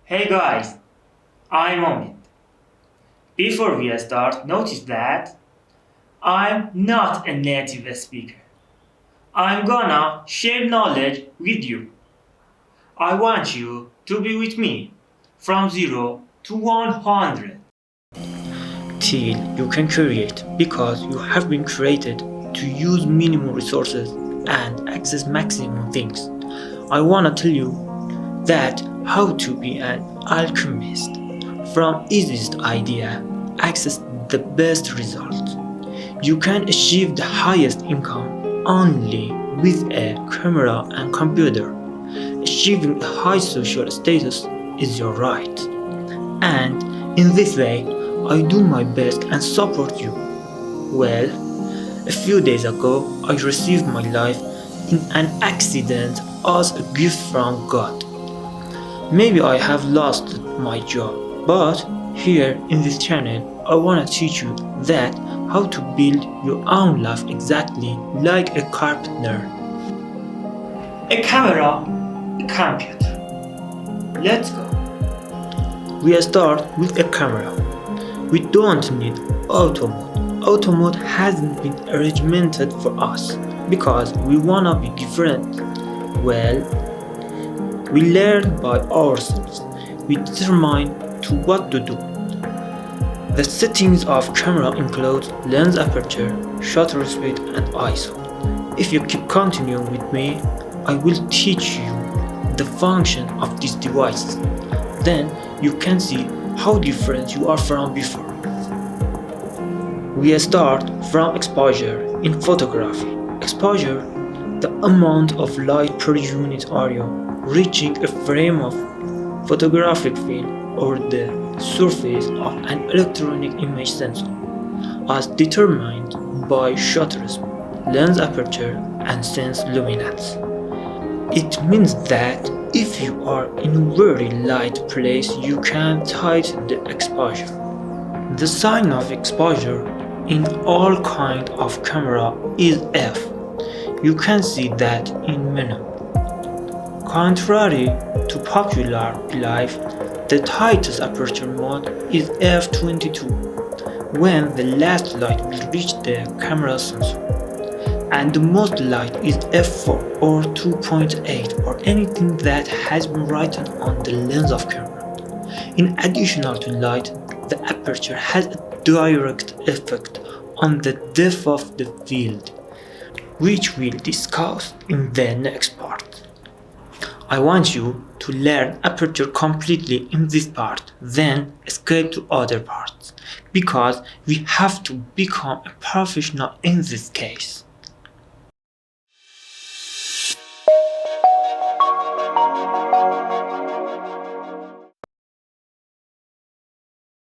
Hey guys, I'm Omid. Before we start, notice that I'm not a native speaker. I'm gonna share knowledge with you. I want you to be with me from 0 to 100 till you can create, because you have been created to use minimum resources and access maximum things. I wanna tell you that how to be an alchemist. From easiest idea, access the best result. You can achieve the highest income only with a camera and computer. Achieving a high social status is your right. And in this way, I do my best and support you. Well, a few days ago, I received my life in an accident as a gift from God. Maybe I have lost my job, but here in this channel, I wanna teach you that how to build your own life exactly like a carpenter. A camera, a computer. Let's go. We start with a camera. We don't need auto mode. Auto mode hasn't been regimented for us because we wanna be different. Well, we learn by ourselves. We determine to what to do. The settings of camera include lens aperture, shutter speed and ISO. If you keep continuing with me, I will teach you the function of these devices. Then you can see how different you are from before. We start from exposure in photography. Exposure, the amount of light per unit area reaching a frame of photographic film or the surface of an electronic image sensor, as determined by shutter speed, lens aperture and sense luminance. It means that if you are in a very light place, you can tighten the exposure. The sign of exposure in all kind of camera is f. You can see that in menu. Contrary to popular belief, the tightest aperture mode is f22 when the last light will reach the camera sensor, and the most light is f4 or 2.8 or anything that has been written on the lens of camera. In addition to light, the aperture has a direct effect on the depth of the field, which we'll discuss in the next part. I want you to learn aperture completely in this part, then escape to other parts, because we have to become a professional in this case.